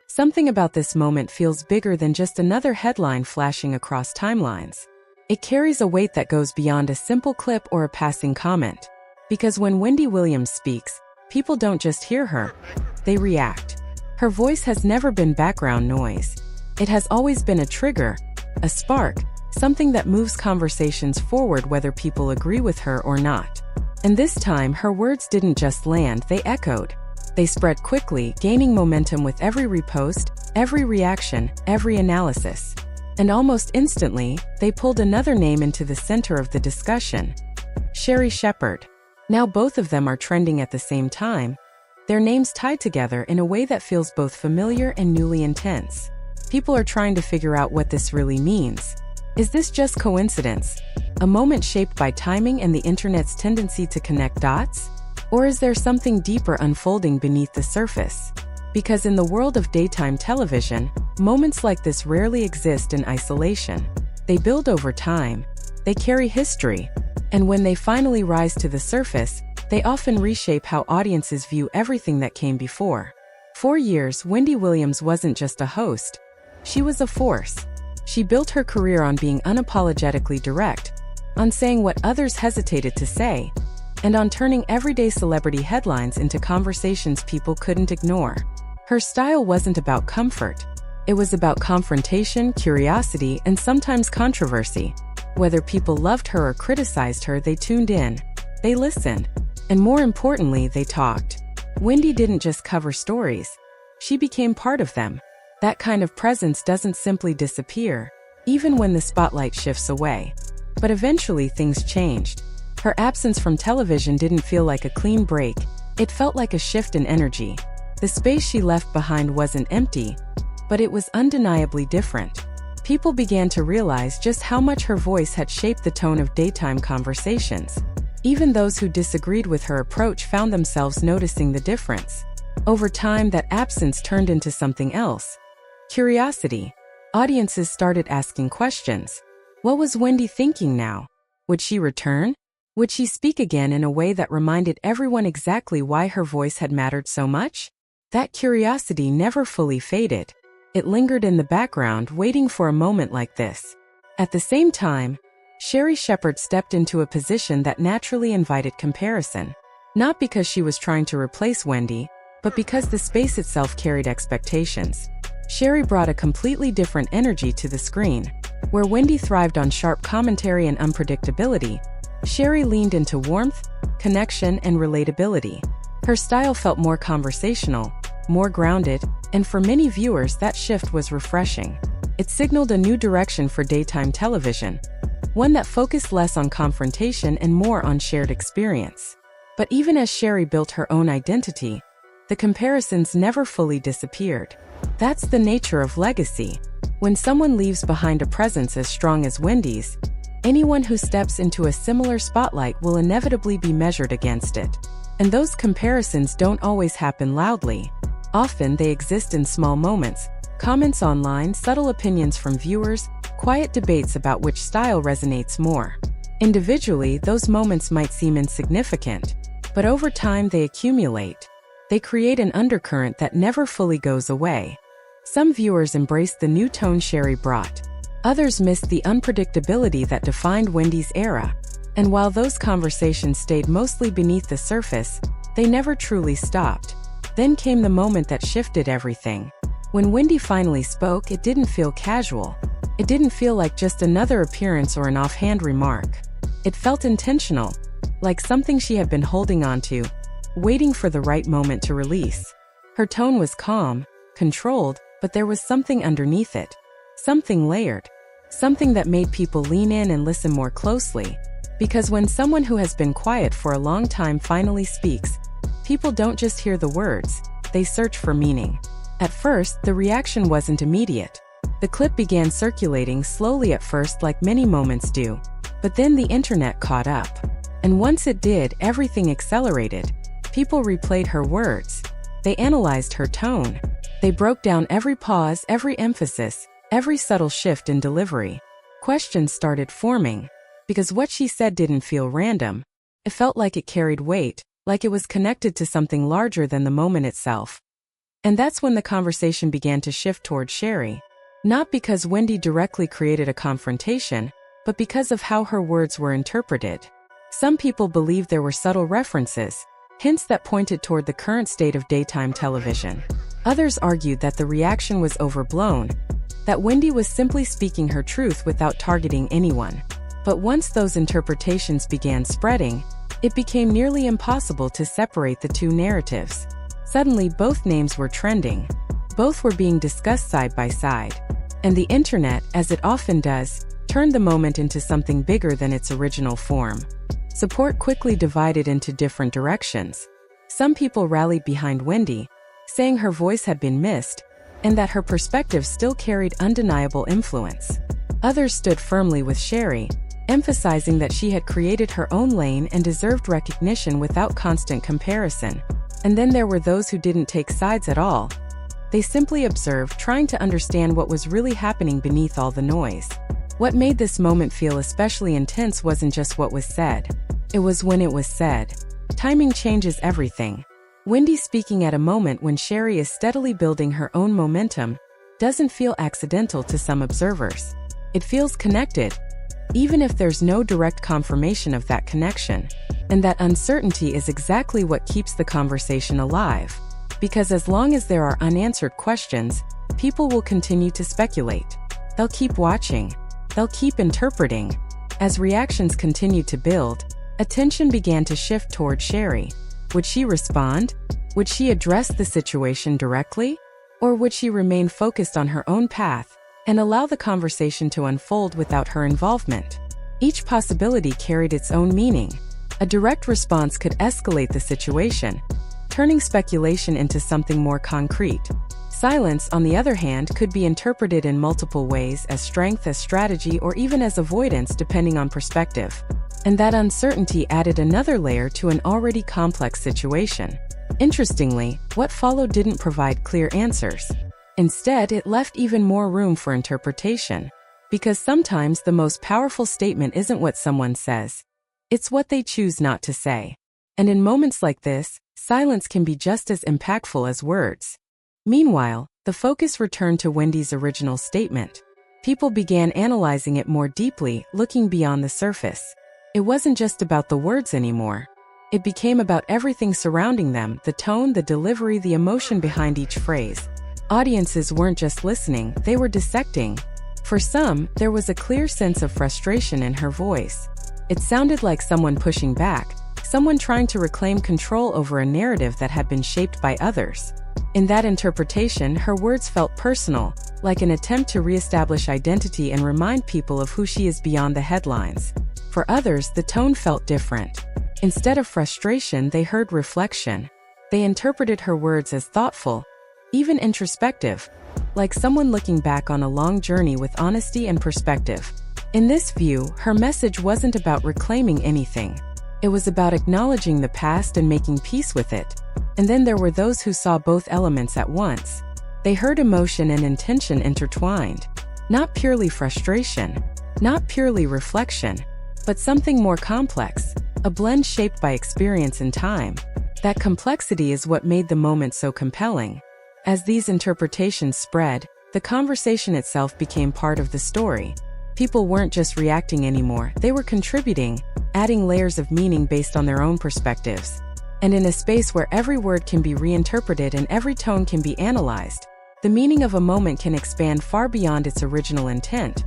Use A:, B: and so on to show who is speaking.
A: Something about this moment feels bigger than just another headline flashing across timelines. It carries a weight that goes beyond a simple clip or a passing comment. Because when Wendy Williams speaks, people don't just hear her, they react. Her voice has never been background noise. It has always been a trigger, a spark, something that moves conversations forward whether people agree with her or not. And this time, her words didn't just land, they echoed. They spread quickly, gaining momentum with every repost, every reaction, every analysis. And almost instantly, they pulled another name into the center of the discussion: Sherri Shepherd. Now both of them are trending at the same time, their names tied together in a way that feels both familiar and newly intense. People are trying to figure out what this really means. Is this just coincidence? A moment shaped by timing and the internet's tendency to connect dots? Or is there something deeper unfolding beneath the surface? Because in the world of daytime television, moments like this rarely exist in isolation. They build over time, they carry history, and when they finally rise to the surface, they often reshape how audiences view everything that came before. For years, Wendy Williams wasn't just a host, she was a force. She built her career on being unapologetically direct, on saying what others hesitated to say, and on turning everyday celebrity headlines into conversations people couldn't ignore. Her style wasn't about comfort. It was about confrontation, curiosity, and sometimes controversy. Whether people loved her or criticized her, they tuned in, they listened, and more importantly, they talked. Wendy didn't just cover stories. She became part of them. That kind of presence doesn't simply disappear, even when the spotlight shifts away. But eventually things changed. Her absence from television didn't feel like a clean break, it felt like a shift in energy. The space she left behind wasn't empty, but it was undeniably different. People began to realize just how much her voice had shaped the tone of daytime conversations. Even those who disagreed with her approach found themselves noticing the difference. Over time, that absence turned into something else: curiosity. Audiences started asking questions. What was Wendy thinking now? Would she return? Would she speak again in a way that reminded everyone exactly why her voice had mattered so much? That curiosity never fully faded. It lingered in the background, waiting for a moment like this. At the same time, Sherri Shepherd stepped into a position that naturally invited comparison. Not because she was trying to replace Wendy, but because the space itself carried expectations. Sherri brought a completely different energy to the screen. Where Wendy thrived on sharp commentary and unpredictability, Sherri leaned into warmth, connection, and relatability. Her style felt more conversational, more grounded, and for many viewers that shift was refreshing. It signaled a new direction for daytime television, one that focused less on confrontation and more on shared experience. But even as Sherri built her own identity, the comparisons never fully disappeared. That's the nature of legacy. When someone leaves behind a presence as strong as Wendy's, anyone who steps into a similar spotlight will inevitably be measured against it. And those comparisons don't always happen loudly. Often they exist in small moments: comments online, subtle opinions from viewers, quiet debates about which style resonates more. Individually, those moments might seem insignificant, but over time they accumulate. They create an undercurrent that never fully goes away. Some viewers embraced the new tone Sherri brought. Others missed the unpredictability that defined Wendy's era. And while those conversations stayed mostly beneath the surface, they never truly stopped. Then came the moment that shifted everything. When Wendy finally spoke, it didn't feel casual. It didn't feel like just another appearance or an offhand remark. It felt intentional, like something she had been holding on to, waiting for the right moment to release. Her tone was calm, controlled, but there was something underneath it. Something layered. Something that made people lean in and listen more closely. Because when someone who has been quiet for a long time finally speaks, people don't just hear the words, they search for meaning. At first, the reaction wasn't immediate. The clip began circulating slowly at first, like many moments do. But then the internet caught up. And once it did, everything accelerated. People replayed her words. They analyzed her tone. They broke down every pause, every emphasis, every subtle shift in delivery. Questions started forming. Because what she said didn't feel random. It felt like it carried weight, like it was connected to something larger than the moment itself. And that's when the conversation began to shift toward Sherri. Not because Wendy directly created a confrontation, but because of how her words were interpreted. Some people believed there were subtle references, hints that pointed toward the current state of daytime television. Others argued that the reaction was overblown, that Wendy was simply speaking her truth without targeting anyone. But once those interpretations began spreading, it became nearly impossible to separate the two narratives. Suddenly, both names were trending. Both were being discussed side by side. And the internet, as it often does, turned the moment into something bigger than its original form. Support quickly divided into different directions. Some people rallied behind Wendy, saying her voice had been missed, and that her perspective still carried undeniable influence. Others stood firmly with Sherri, emphasizing that she had created her own lane and deserved recognition without constant comparison. And then there were those who didn't take sides at all. They simply observed, trying to understand what was really happening beneath all the noise. What made this moment feel especially intense wasn't just what was said. It was when it was said. Timing changes everything. Wendy speaking at a moment when Sherri is steadily building her own momentum doesn't feel accidental to some observers. It feels connected, even if there's no direct confirmation of that connection. And that uncertainty is exactly what keeps the conversation alive. Because as long as there are unanswered questions, people will continue to speculate. They'll keep watching. They'll keep interpreting. As reactions continued to build, attention began to shift toward Sherri. Would she respond? Would she address the situation directly? Or would she remain focused on her own path and allow the conversation to unfold without her involvement? Each possibility carried its own meaning. A direct response could escalate the situation, turning speculation into something more concrete. Silence, on the other hand, could be interpreted in multiple ways, as strength, as strategy, or even as avoidance, depending on perspective. And that uncertainty added another layer to an already complex situation. Interestingly, what followed didn't provide clear answers. Instead, it left even more room for interpretation. Because sometimes the most powerful statement isn't what someone says. It's what they choose not to say. And in moments like this, silence can be just as impactful as words. Meanwhile, the focus returned to Wendy's original statement. People began analyzing it more deeply, looking beyond the surface. It wasn't just about the words anymore. It became about everything surrounding them, the tone, the delivery, the emotion behind each phrase. Audiences weren't just listening, they were dissecting. For some, there was a clear sense of frustration in her voice. It sounded like someone pushing back, someone trying to reclaim control over a narrative that had been shaped by others. In that interpretation, her words felt personal, like an attempt to reestablish identity and remind people of who she is beyond the headlines. For others, the tone felt different. Instead of frustration, they heard reflection. They interpreted her words as thoughtful, even introspective, like someone looking back on a long journey with honesty and perspective. In this view, her message wasn't about reclaiming anything. It was about acknowledging the past and making peace with it. And then there were those who saw both elements at once. They heard emotion and intention intertwined. Not purely frustration, not purely reflection, but something more complex, a blend shaped by experience and time. That complexity is what made the moment so compelling. As these interpretations spread, the conversation itself became part of the story. People weren't just reacting anymore, they were contributing, adding layers of meaning based on their own perspectives. And in a space where every word can be reinterpreted and every tone can be analyzed, the meaning of a moment can expand far beyond its original intent.